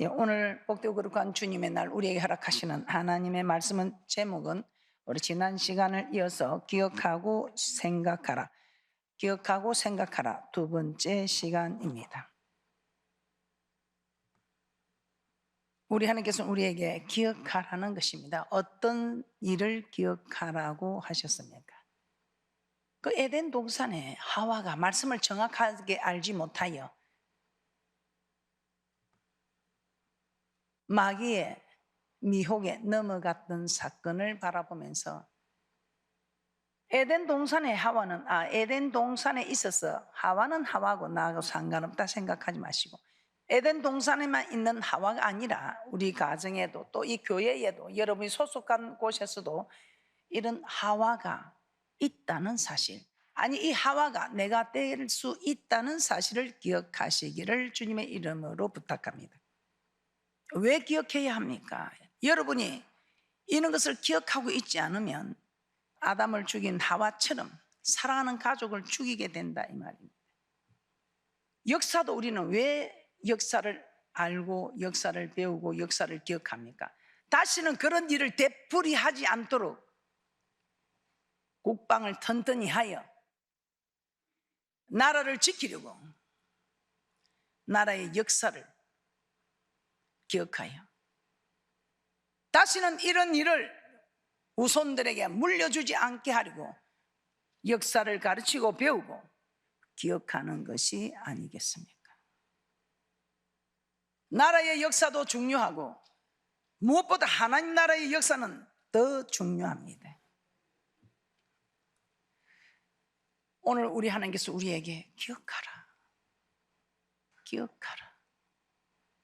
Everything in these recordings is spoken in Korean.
예, 오늘 복되고 거룩한 주님의 날 우리에게 허락하시는 하나님의 말씀은 제목은 우리 지난 시간을 이어서 기억하고 생각하라, 기억하고 생각하라 두 번째 시간입니다. 우리 하나님께서는 우리에게 기억하라는 것입니다. 어떤 일을 기억하라고 하셨습니까? 그 에덴 동산에 하와가 말씀을 정확하게 알지 못하여 마귀의 미혹에 넘어갔던 사건을 바라보면서 에덴 동산에 있어서 하와는 하와고 나하고 상관없다 생각하지 마시고, 에덴 동산에만 있는 하와가 아니라 우리 가정에도 또 이 교회에도 여러분이 소속한 곳에서도 이런 하와가 있다는 사실, 아니 이 하와가 내가 될 수 있다는 사실을 기억하시기를 주님의 이름으로 부탁합니다. 왜 기억해야 합니까? 여러분이 이런 것을 기억하고 있지 않으면 아담을 죽인 하와처럼 사랑하는 가족을 죽이게 된다 이 말입니다. 역사도 우리는 왜 역사를 알고 역사를 배우고 역사를 기억합니까? 다시는 그런 일을 되풀이하지 않도록 국방을 튼튼히 하여 나라를 지키려고 나라의 역사를 기억하여 다시는 이런 일을 후손들에게 물려주지 않게 하려고 역사를 가르치고 배우고 기억하는 것이 아니겠습니까? 나라의 역사도 중요하고 무엇보다 하나님 나라의 역사는 더 중요합니다. 오늘 우리 하나님께서 우리에게 기억하라, 기억하라.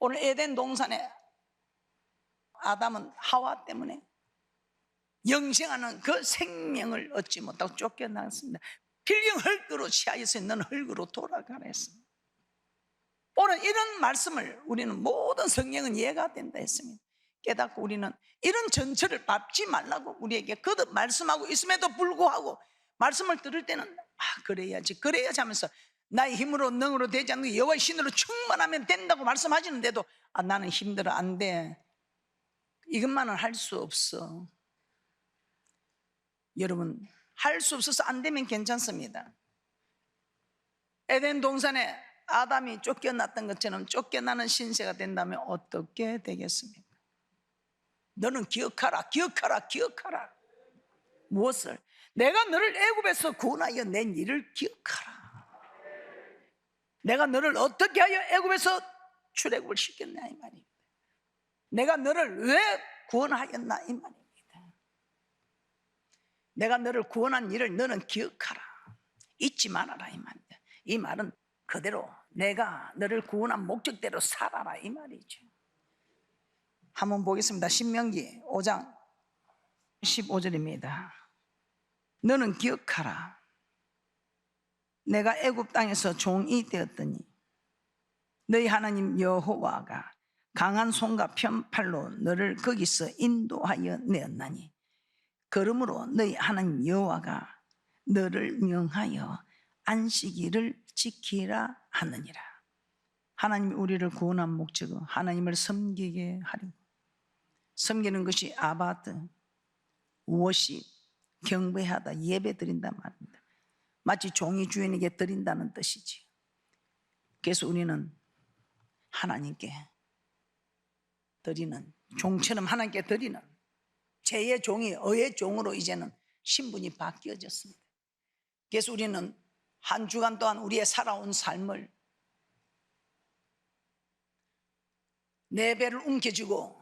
오늘 에덴 동산에 아담은 하와 때문에 영생하는 그 생명을 얻지 못하고 쫓겨났습니다. 필경 흙으로 취하여서 너는 흙으로 돌아가라 했습니다. 오늘 이런 말씀을 우리는 모든 성경은 이해가 된다 했습니다. 깨닫고 우리는 이런 전철을 밟지 말라고 우리에게 거듭 말씀하고 있음에도 불구하고 말씀을 들을 때는 그래야지 하면서 나의 힘으로 능으로 되지 않는 여호와의 신으로 충만하면 된다고 말씀하시는데도 나는 힘들어 안 돼, 이것만은 할 수 없어. 여러분, 할 수 없어서 안 되면 괜찮습니다. 에덴 동산에 아담이 쫓겨났던 것처럼 쫓겨나는 신세가 된다면 어떻게 되겠습니까? 너는 기억하라, 기억하라, 기억하라. 무엇을? 내가 너를 애굽에서 구원하여 낸 일을 기억하라. 내가 너를 어떻게 하여 애굽에서 출애굽을 시켰냐 이 말입니다. 내가 너를 왜 구원하였나 이 말입니다. 내가 너를 구원한 일을 너는 기억하라, 잊지 말아라 이 말입니다. 이 말은 그대로 내가 너를 구원한 목적대로 살아라 이 말이죠. 한번 보겠습니다. 신명기 5장 15절입니다. 너는 기억하라, 내가 애굽 땅에서 종이 되었더니 너희 하나님 여호와가 강한 손과 편팔로 너를 거기서 인도하여 내었나니 그러므로 너희 하나님 여호와가 너를 명하여 안식일을 지키라 하느니라. 하나님이 우리를 구원한 목적은 하나님을 섬기게 하려고, 섬기는 것이 아바드, 워십, 경배하다, 예배 드린단 말입니다. 마치 종이 주인에게 드린다는 뜻이지. 그래서 우리는 하나님께 드리는, 종처럼 하나님께 드리는 죄의 종이 의의 종으로 이제는 신분이 바뀌어졌습니다. 그래서 우리는 한 주간 동안 우리의 살아온 삶을 네 배를 움켜쥐고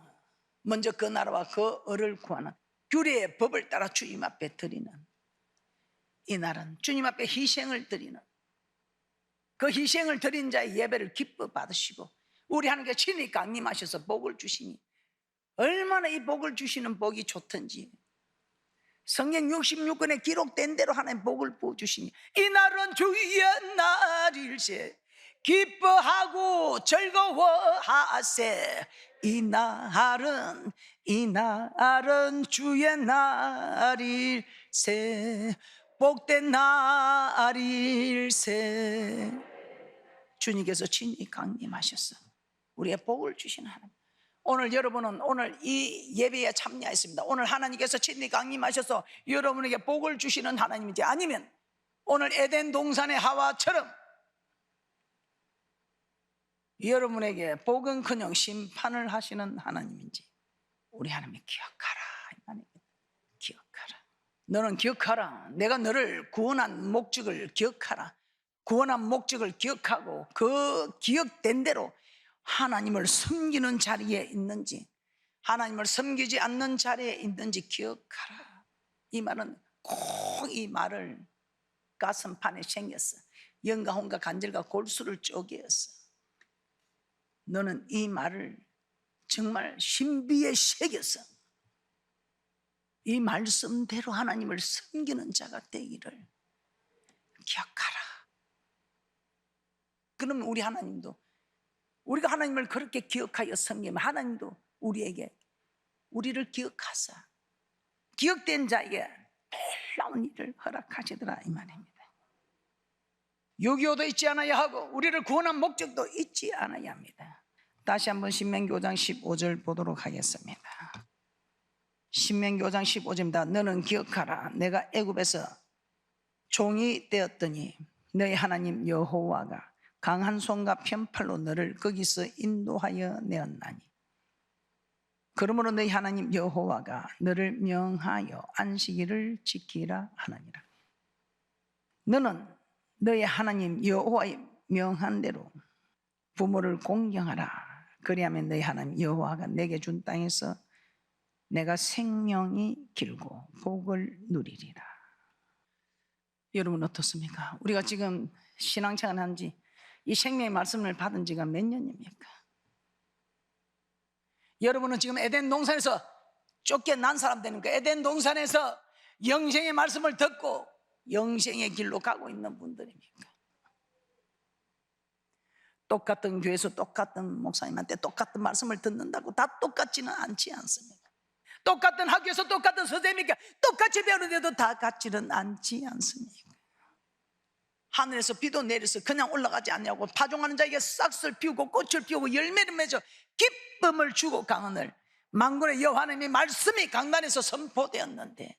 먼저 그 나라와 그 의를 구하는 규례의 법을 따라 주님 앞에 드리는 이 날은 주님 앞에 희생을 드리는, 그 희생을 드린 자의 예배를 기뻐 받으시고 우리 하나님께 친히 강림하셔서 복을 주시니 얼마나 이 복을 주시는 복이 좋던지, 성경 66권에 기록된 대로 하나님 복을 부어주시니 이 날은 주의 날일세 기뻐하고 즐거워하세. 이 날은 주의 날일세 복된 날일세. 주님께서 친히 강림하셨어. 우리의 복을 주시는 하나님. 오늘 여러분은 오늘 이 예배에 참여했습니다. 오늘 하나님께서 친히 강림하셔서 여러분에게 복을 주시는 하나님인지, 아니면 오늘 에덴 동산의 하와처럼 여러분에게 복은커녕 심판을 하시는 하나님인지 우리 하나님 기억하라 이 말입니다. 기억하라. 너는 기억하라. 내가 너를 구원한 목적을 기억하라. 구원한 목적을 기억하고 그 기억된 대로 하나님을 섬기는 자리에 있는지, 하나님을 섬기지 않는 자리에 있는지 기억하라. 이 말은 꼭 이 말을 가슴판에 새겼어. 영과 혼과 간절과 골수를 쪼개었어. 너는 이 말을 정말 신비에 새겼어. 이 말씀대로 하나님을 섬기는 자가 되기를 기억하라. 그러면 우리 하나님도, 우리가 하나님을 그렇게 기억하여 섬기면 하나님도 우리를 기억하사 기억된 자에게 놀라운 일을 허락하시더라 이 말입니다. 유교도 잊지 않아야 하고 우리를 구원한 목적도 잊지 않아야 합니다. 다시 한번 신명기 5장 15절 보도록 하겠습니다. 신명기 5장 15절입니다. 너는 기억하라. 내가 애굽에서 종이 되었더니 너희 하나님 여호와가 강한 손과 편팔로 너를 거기서 인도하여 내었나니, 그러므로 너희 하나님 여호와가 너를 명하여 안식일을 지키라 하느니라. 너는 너희 하나님 여호와의 명한 대로 부모를 공경하라. 그리하면 너희 하나님 여호와가 내게 준 땅에서 내가 생명이 길고 복을 누리리라. 여러분 어떻습니까? 우리가 지금 신앙생활 한지 이 생명의 말씀을 받은 지가 몇 년입니까? 여러분은 지금 에덴 동산에서 쫓겨난 사람 되니까 에덴 동산에서 영생의 말씀을 듣고 영생의 길로 가고 있는 분들입니까? 똑같은 교회에서 똑같은 목사님한테 똑같은 말씀을 듣는다고 다 똑같지는 않지 않습니까? 똑같은 학교에서 똑같은 선생님이니까 똑같이 배우는데도 다 같지는 않지 않습니까? 하늘에서 비도 내려서 그냥 올라가지 않냐고 파종하는 자에게 싹을 피우고 꽃을 피우고 열매를 맺어 기쁨을 주고 강하늘 만군의 여호와 하나님의 말씀이 강단에서 선포되었는데,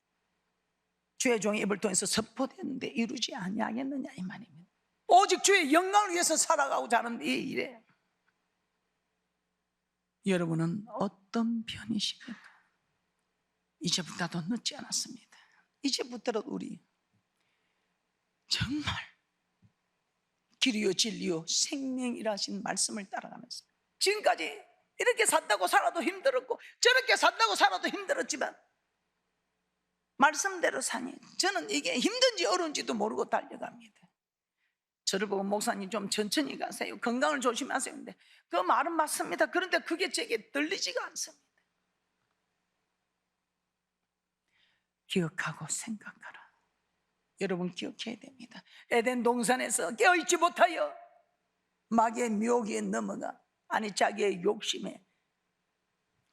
주의 종의 입을 통해서 선포되었는데 이루지 아니하겠느냐 이 말입니다. 오직 주의 영광을 위해서 살아가고자 하는 이 일에 여러분은 어떤 편이십니까? 이제부터도 늦지 않았습니다. 이제부터라도 우리 정말 길이요 진리요 생명이라 하신 말씀을 따라가면서, 지금까지 이렇게 산다고 살아도 힘들었고 저렇게 산다고 살아도 힘들었지만 말씀대로 사니 저는 이게 힘든지 어려운지도 모르고 달려갑니다. 저를 보고 목사님 좀 천천히 가세요, 건강을 조심하세요. 근데 그 말은 맞습니다. 그런데 그게 제게 들리지가 않습니다. 기억하고 생각하라. 여러분 기억해야 됩니다. 에덴 동산에서 깨어있지 못하여 마귀의 묘기에 넘어가, 아니 자기의 욕심에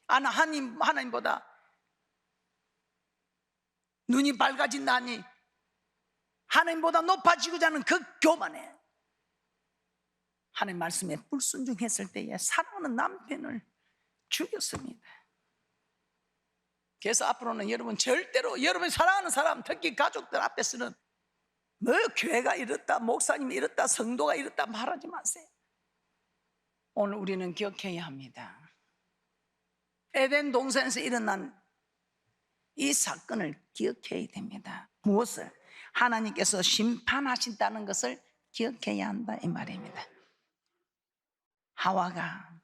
하나님보다 눈이 밝아진다니 하나님보다 높아지고자 하는 그 교만에 하나님 말씀에 불순종했을 때에 사랑하는 남편을 죽였습니다. 그래서 앞으로는 여러분 절대로 여러분이 사랑하는 사람, 특히 가족들 앞에서는 뭐 교회가 이렇다, 목사님이 이렇다, 성도가 이렇다 말하지 마세요. 오늘 우리는 기억해야 합니다. 에덴 동산에서 일어난 이 사건을 기억해야 됩니다. 무엇을? 하나님께서 심판하신다는 것을 기억해야 한다 이 말입니다. 하와가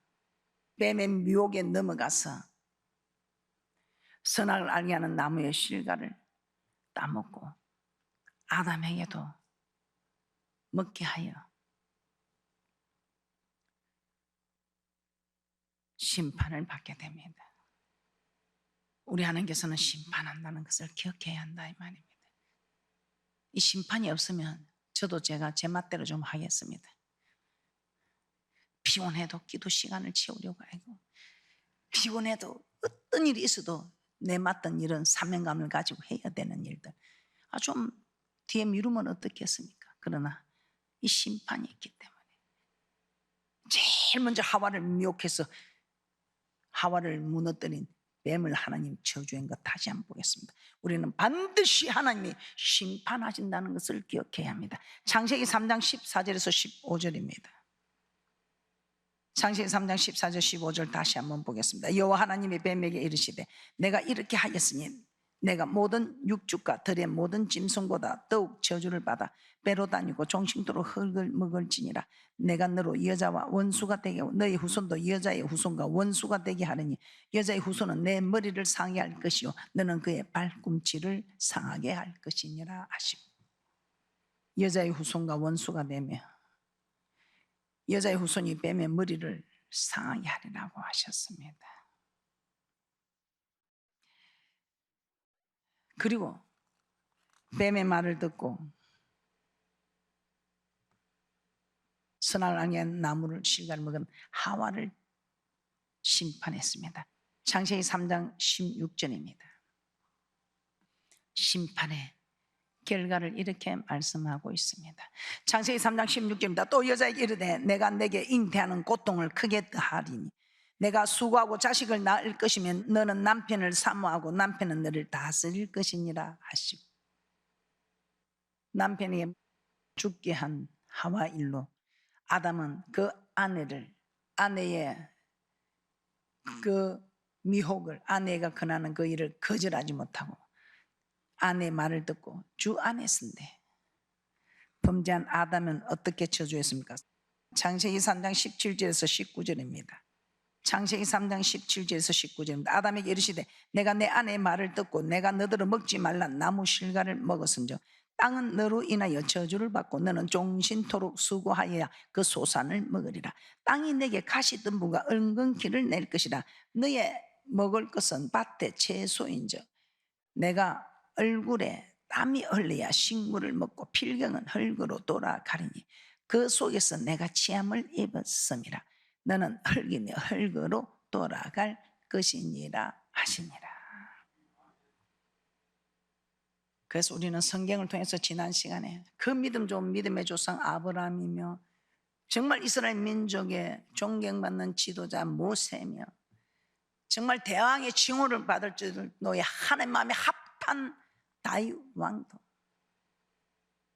뱀의 유혹에 넘어가서 선악을 알게 하는 나무의 실과를 따먹고 아담에게도 먹게 하여 심판을 받게 됩니다. 우리 하나님께서는 심판한다는 것을 기억해야 한다 이 말입니다. 이 심판이 없으면 저도 제가 제 맛대로 좀 하겠습니다. 피곤해도 기도 시간을 채우려고 하고, 피곤해도 어떤 일이 있어도 내 맡은 일은 사명감을 가지고 해야 되는 일들 좀 뒤에 미루면 어떻겠습니까? 그러나 이 심판이 있기 때문에 제일 먼저 하와를 미혹해서 하와를 무너뜨린 뱀을 하나님 저주한 것 다시 한번 보겠습니다. 우리는 반드시 하나님이 심판하신다는 것을 기억해야 합니다. 창세기 3장 14절에서 15절입니다. 창세기 3장 14절 15절 다시 한번 보겠습니다. 여호와 하나님이 뱀에게 이르시되 내가 이렇게 하였으니 내가 모든 육축과 들의 모든 짐승보다 더욱 저주를 받아 배로 다니고 종식도로 흙을 먹을지니라. 내가 너로 여자와 원수가 되게 하고 너의 후손도 여자의 후손과 원수가 되게 하느니 여자의 후손은 내 머리를 상하게 할 것이요 너는 그의 발꿈치를 상하게 할 것이니라 하시고, 여자의 후손과 원수가 되며 여자의 후손이 뱀의 머리를 상하게 하리라고 하셨습니다. 그리고 뱀의 말을 듣고 선악을 알게 한 나무를 실과를 먹은 하와를 심판했습니다. 창세기 3장 16절입니다. 심판의 결과를 이렇게 말씀하고 있습니다. 창세기 3장 16절입니다. 또 여자에게 이르되 내가 내게 잉태하는 고통을 크게 더하리니 내가 수고하고 자식을 낳을 것이면 너는 남편을 사모하고 남편은 너를 다스릴 것이니라 하시고, 남편에게 죽게 한 하와 일로 아담은 그 아내의 그 미혹을, 아내가 권하는 그 일을 거절하지 못하고 아내의 말을 듣고 주 안에 쓴대. 범죄한 아담은 어떻게 저주했습니까? 창세기 3장 17절에서 19절입니다. 창세기 3장 17절에서 19절입니다. 아담에게 이르시되 내가 내 아내의 말을 듣고 내가 너더러 먹지 말라 나무 실과를 먹었은즉 땅은 너로 인하여 저주를 받고 너는 종신토록 수고하여야 그 소산을 먹으리라. 땅이 내게 가시덤불과 은근키를 낼 것이라. 너의 먹을 것은 밭의 채소인즉 내가 얼굴에 땀이 흘러야 식물을 먹고 필경은 흙으로 돌아가리니 그 속에서 내가 치함을 입었음이라. 너는 흙이니 흙으로 돌아갈 것이니라 하시니라. 그래서 우리는 성경을 통해서 지난 시간에 그 믿음 좋은 믿음의 조상 아브라함이며 정말 이스라엘 민족의 존경받는 지도자 모세며 정말 대왕의 칭호를 받을 정도의 하나님 마음에 합한 다윗 왕도,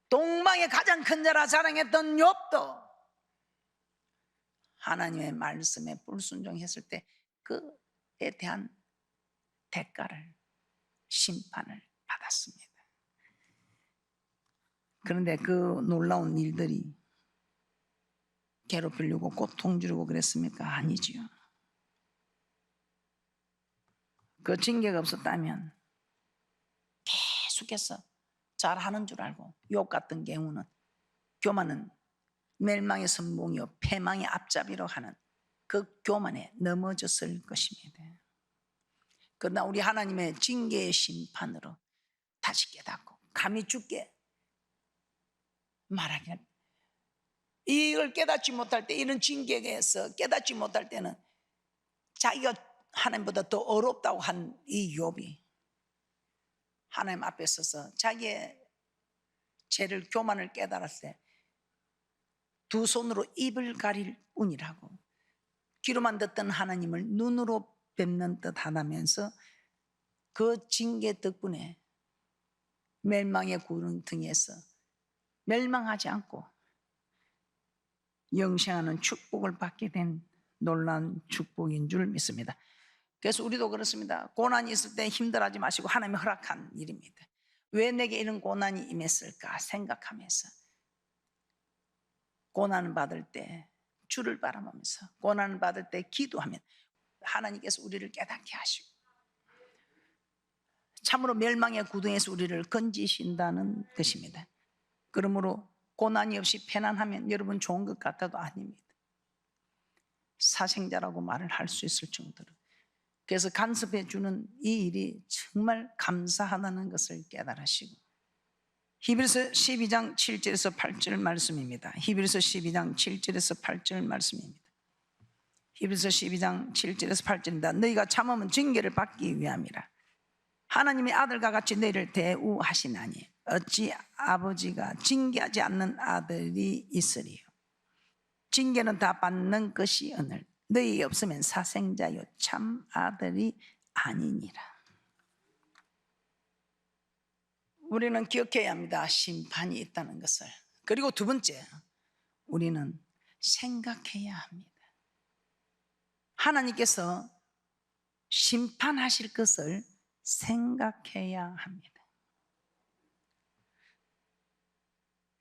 동방의 가장 큰 자라 자랑했던 욥도 하나님의 말씀에 불순종했을 때 그에 대한 대가를, 심판을 받았습니다. 그런데 그 놀라운 일들이 괴롭히려고 고통 주려고 그랬습니까? 아니지요. 그 징계가 없었다면 계속해서 잘하는 줄 알고 욥 같은 경우는 교만은 멸망의 선봉이요 패망의 앞잡이로 하는 그 교만에 넘어졌을 것입니다. 그러나 우리 하나님의 징계의 심판으로 다시 깨닫고 감히 죽게 말하기를, 이걸 깨닫지 못할 때, 이런 징계에서 깨닫지 못할 때는 자기가 하나님보다 더 어렵다고 한 이 욥이 하나님 앞에 서서 자기의 죄를, 교만을 깨달았을 때 두 손으로 입을 가릴 뿐이라고 귀로만 듣던 하나님을 눈으로 뵙는 듯 하다면서 그 징계 덕분에 멸망의 구름등에서 멸망하지 않고 영생하는 축복을 받게 된 놀라운 축복인 줄 믿습니다. 그래서 우리도 그렇습니다. 고난이 있을 때 힘들어하지 마시고 하나님이 허락한 일입니다. 왜 내게 이런 고난이 임했을까 생각하면서 고난을 받을 때 주를 바라보면서 고난을 받을 때 기도하면 하나님께서 우리를 깨닫게 하시고 참으로 멸망의 구덩이에서 우리를 건지신다는 것입니다. 그러므로 고난이 없이 편안하면 여러분 좋은 것 같아도 아닙니다. 사생자라고 말을 할 수 있을 정도로. 그래서 간섭해 주는 이 일이 정말 감사하다는 것을 깨달으시고, 히브리서 12장 7절에서 8절 말씀입니다. 히브리서 12장 7절에서 8절 말씀입니다. 히브리서 12장 7절에서 8절입니다. 너희가 참으면 징계를 받기 위함이라. 하나님의 아들과 같이 너희를 대우하시나니 어찌 아버지가 징계하지 않는 아들이 있으리요. 징계는 다 받는 것이 오늘 너희 없으면 사생자요 참 아들이 아니니라. 우리는 기억해야 합니다. 심판이 있다는 것을. 그리고 두 번째, 우리는 생각해야 합니다. 하나님께서 심판하실 것을 생각해야 합니다.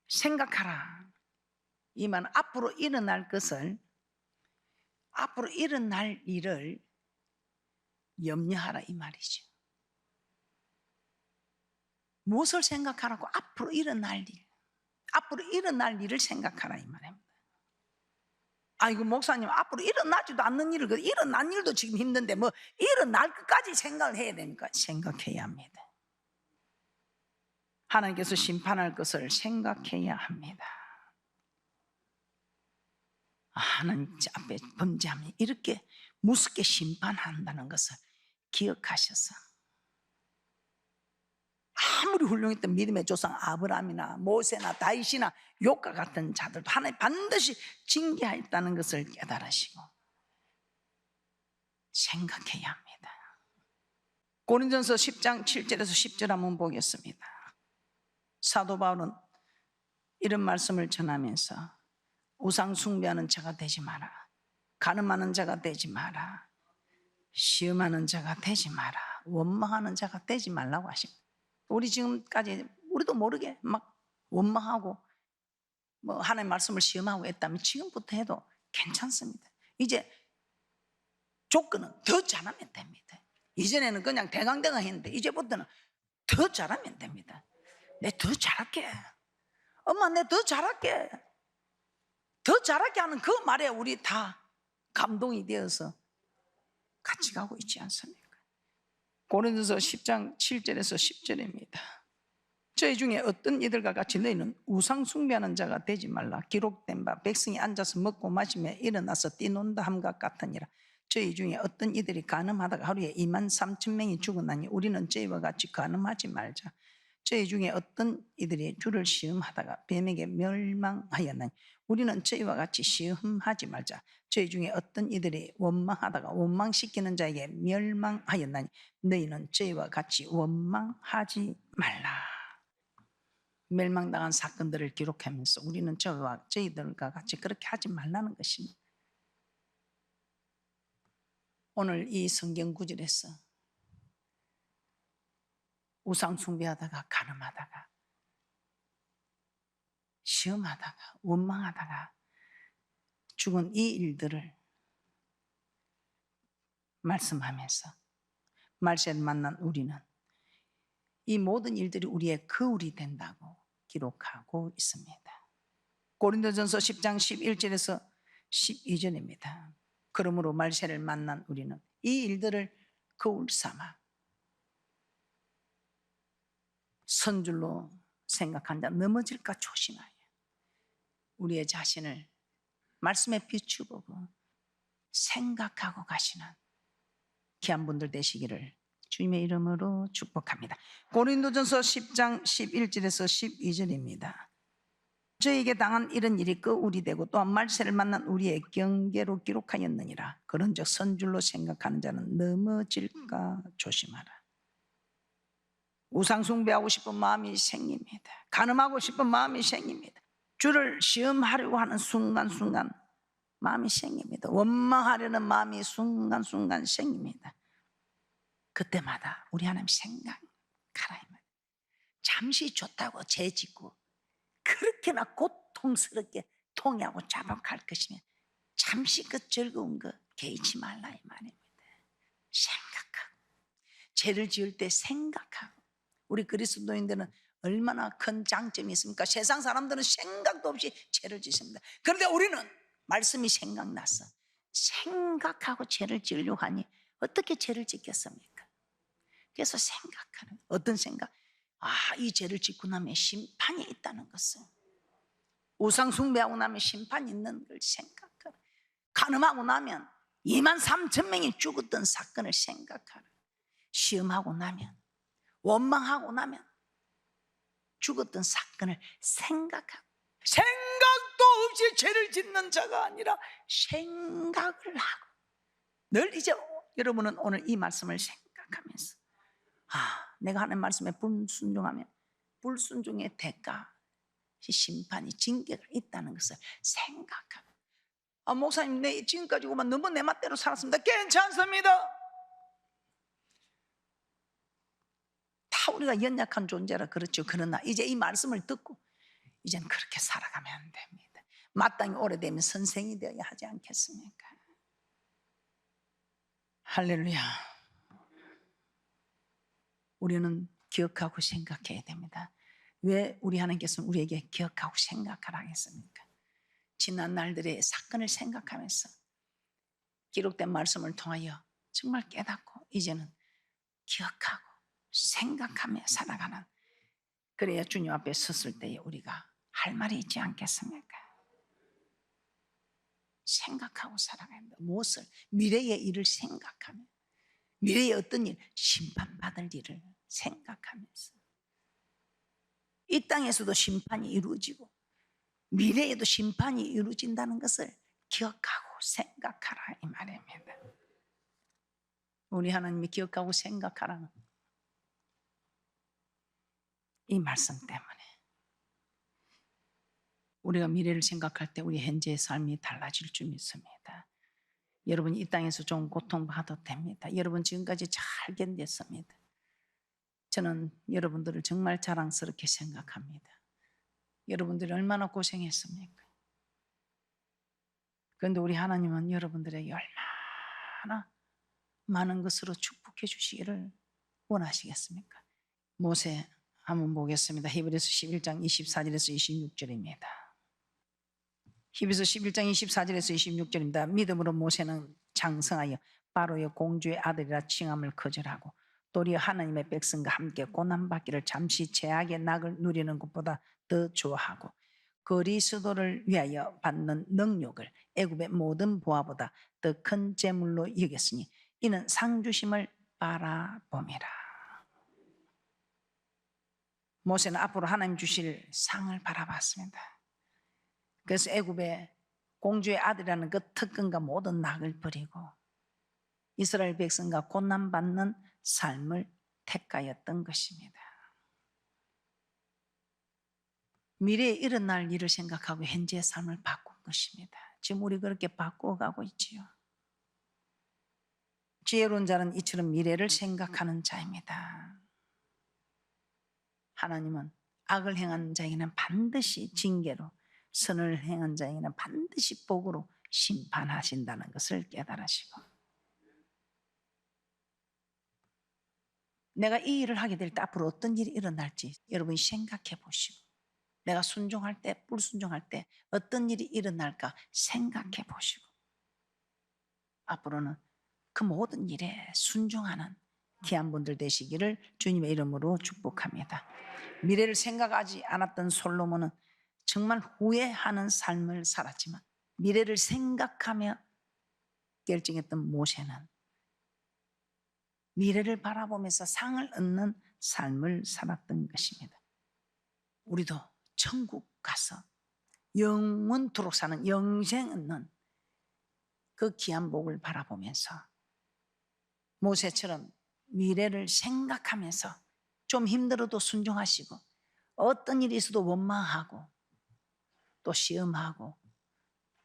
생각하라. 이 말은 앞으로 일어날 것을, 앞으로 일어날 일을 염려하라 이 말이죠. 무엇을 생각하라고? 앞으로 일어날 일, 앞으로 일어날 일을 생각하라 이 말입니다. 아이고 목사님, 앞으로 일어나지도 않는 일을, 일어난 일도 지금 힘든데 뭐 일어날 것까지 생각을 해야 되니까 생각해야 합니다. 하나님께서 심판할 것을 생각해야 합니다. 하나님 앞에 범죄하면 이렇게 무섭게 심판한다는 것을 기억하셔서, 아무리 훌륭했던 믿음의 조상 아브라함이나 모세나 다윗이나 욥과 같은 자들도 하나님 반드시 징계하였다는 것을 깨달으시고 생각해야 합니다. 고린도전서 10장 7절에서 10절 한번 보겠습니다. 사도 바울은 이런 말씀을 전하면서 우상 숭배하는 자가 되지 마라, 간음하는 자가 되지 마라, 시험하는 자가 되지 마라, 원망하는 자가 되지 말라고 하십니다. 우리 지금까지 우리도 모르게 막 원망하고 뭐 하나님의 말씀을 시험하고 했다면 지금부터 해도 괜찮습니다. 이제 조건은 더 잘하면 됩니다. 이전에는 그냥 대강대강 했는데 이제부터는 더 잘하면 됩니다. 내 더 잘할게, 엄마 내 더 잘할게, 더 잘할게 하는 그 말에 우리 다 감동이 되어서 같이 가고 있지 않습니까? 고린도서 10장 7절에서 10절입니다. 저희 중에 어떤 이들과 같이 너희는 우상 숭배하는 자가 되지 말라. 기록된 바 백성이 앉아서 먹고 마시며 일어나서 뛰논다 함과 같으니라. 저희 중에 어떤 이들이 간음하다가 하루에 23,000명이 죽었나니 우리는 저희와 같이 간음하지 말자. 저희 중에 어떤 이들이 주를 시험하다가 뱀에게 멸망하였나니 우리는 저희와 같이 시험하지 말자. 저희 중에 어떤 이들이 원망하다가 원망시키는 자에게 멸망하였나니 너희는 저희와 같이 원망하지 말라. 멸망당한 사건들을 기록하면서 우리는 저희들과 같이 그렇게 하지 말라는 것입니다. 오늘 이 성경 구절에서 우상 숭배하다가 간음하다가 시험하다가 원망하다가 죽은 이 일들을 말씀하면서 말세를 만난 우리는 이 모든 일들이 우리의 거울이 된다고 기록하고 있습니다. 고린도전서 10장 11절에서 12절입니다. 그러므로 말세를 만난 우리는 이 일들을 거울 삼아 선줄로 생각한 자 넘어질까 조심하여 우리의 자신을 말씀에 비추보고 생각하고 가시는 귀한 분들 되시기를 주님의 이름으로 축복합니다. 고린도전서 10장 11절에서 12절입니다. 저에게 당한 이런 일이 거울이 되고 또한 말세를 만난 우리의 경계로 기록하였느니라. 그런즉 선줄로 생각하는 자는 넘어질까 조심하라. 우상 숭배하고 싶은 마음이 생깁니다. 간음하고 싶은 마음이 생깁니다. 주를 시험하려고 하는 순간순간 마음이 생깁니다. 원망하려는 마음이 순간순간 생깁니다. 그때마다 우리 하나님 생각하라. 잠시 좋다고 죄짓고 그렇게나 고통스럽게 통해하고 자복할 것이면 잠시 그 즐거운 거 개의치 말라 이 말입니다. 생각하고 죄를 지을 때 생각하고. 우리 그리스도인들은 얼마나 큰 장점이 있습니까? 세상 사람들은 생각도 없이 죄를 짓습니다. 그런데 우리는 말씀이 생각나서 생각하고 죄를 지으려고 하니 어떻게 죄를 짓겠습니까? 그래서 생각하는, 어떤 생각? 이 죄를 짓고 나면 심판이 있다는 것을, 우상 숭배하고 나면 심판이 있는 걸 생각하라. 간음하고 나면 23,000명이 죽었던 사건을 생각하라. 시험하고 나면, 원망하고 나면 죽었던 사건을 생각하고, 생각도 없이 죄를 짓는 자가 아니라 생각을 하고, 늘 이제 여러분은 오늘 이 말씀을 생각하면서, 내가 하는 말씀에 불순종하면 불순종의 대가, 심판이, 징계가 있다는 것을 생각하면, 목사님 내 지금까지 오면 너무 내 맛대로 살았습니다. 괜찮습니다. 다 우리가 연약한 존재라 그렇죠. 그러나 이제 이 말씀을 듣고 이제는 그렇게 살아가면 안 됩니다. 마땅히 오래되면 선생이 되어야 하지 않겠습니까? 할렐루야. 우리는 기억하고 생각해야 됩니다. 왜 우리 하나님께서는 우리에게 기억하고 생각하라 하겠습니까? 지난 날들의 사건을 생각하면서 기록된 말씀을 통하여 정말 깨닫고 이제는 기억하고 생각하며 살아가는, 그래야 주님 앞에 섰을 때에 우리가 할 말이 있지 않겠습니까? 생각하고 살아가야 합니다. 무엇을? 미래의 일을 생각하며, 미래의 어떤 일, 심판받을 일을 생각하면서, 이 땅에서도 심판이 이루어지고 미래에도 심판이 이루어진다는 것을 기억하고 생각하라, 이 말입니다. 우리 하나님이 기억하고 생각하라는 이 말씀 때문에 우리가 미래를 생각할 때 우리 현재의 삶이 달라질 줄 믿습니다. 여러분 이 땅에서 좀 고통받아도 됩니다. 여러분 지금까지 잘 견뎠습니다. 저는 여러분들을 정말 자랑스럽게 생각합니다. 여러분들이 얼마나 고생했습니까? 그런데 우리 하나님은 여러분들에게 얼마나 많은 것으로 축복해 주시기를 원하시겠습니까? 모세 한번 보겠습니다. 히브리서 11장 24절에서 26절입니다. 히브리서 11장 24절에서 26절입니다. 믿음으로 모세는 장성하여 바로의 공주의 아들이라 칭함을 거절하고 도리어 하나님의 백성과 함께 고난받기를 잠시 죄악의 낙을 누리는 것보다 더 좋아하고 그리스도를 위하여 받는 능력을 애굽의 모든 보화보다 더 큰 재물로 여겼으니 이는 상 주심을 바라봄이라. 모세는 앞으로 하나님 주실 상을 바라봤습니다. 그래서 애굽의 공주의 아들이라는 그 특권과 모든 낙을 버리고 이스라엘 백성과 고난받는 삶을 택하였던 것입니다. 미래에 일어날 일을 생각하고 현재의 삶을 바꾼 것입니다. 지금 우리 그렇게 바꾸어가고 있지요. 지혜로운 자는 이처럼 미래를 생각하는 자입니다. 하나님은 악을 행하는 자에게는 반드시 징계로, 선을 행한 자에게는 반드시 복으로 심판하신다는 것을 깨달으시고, 내가 이 일을 하게 될 때 앞으로 어떤 일이 일어날지 여러분이 생각해 보시고, 내가 순종할 때, 불순종할 때 어떤 일이 일어날까 생각해 보시고, 앞으로는 그 모든 일에 순종하는 귀한 분들 되시기를 주님의 이름으로 축복합니다. 미래를 생각하지 않았던 솔로몬은 정말 후회하는 삶을 살았지만 미래를 생각하며 결정했던 모세는 미래를 바라보면서 상을 얻는 삶을 살았던 것입니다. 우리도 천국 가서 영원토록 사는 영생 얻는 그 귀한 복을 바라보면서 모세처럼 미래를 생각하면서 좀 힘들어도 순종하시고 어떤 일이 있어도 원망하고 또 시험하고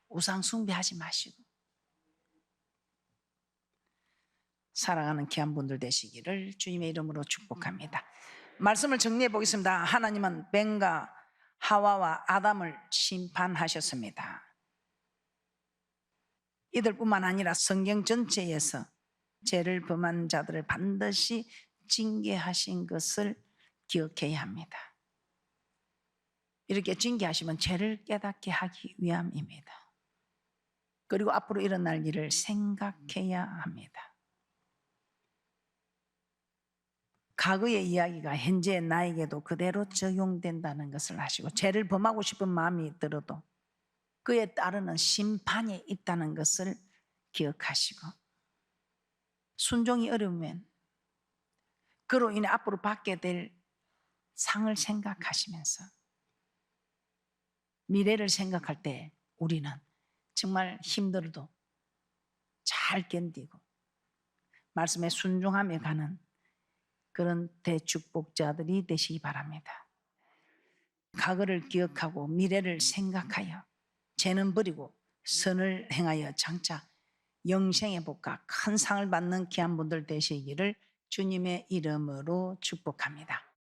우상 숭배하지 마시고 살아가는 귀한 분들 되시기를 주님의 이름으로 축복합니다. 말씀을 정리해 보겠습니다. 하나님은 뱀과 하와와 아담을 심판하셨습니다. 이들뿐만 아니라 성경 전체에서 죄를 범한 자들을 반드시 징계하신 것을 기억해야 합니다. 이렇게 징계하시면 죄를 깨닫게 하기 위함입니다. 그리고 앞으로 일어날 일을 생각해야 합니다. 과거의 이야기가 현재의 나에게도 그대로 적용된다는 것을 아시고 죄를 범하고 싶은 마음이 들어도 그에 따르는 심판이 있다는 것을 기억하시고 순종이 어려우면 그로 인해 앞으로 받게 될 상을 생각하시면서 미래를 생각할 때 우리는 정말 힘들어도 잘 견디고 말씀에 순종하며 가는 그런 대축복자들이 되시기 바랍니다. 과거를 기억하고 미래를 생각하여 죄는 버리고 선을 행하여 장차 영생의 복과 큰 상을 받는 귀한 분들 되시기를 주님의 이름으로 축복합니다.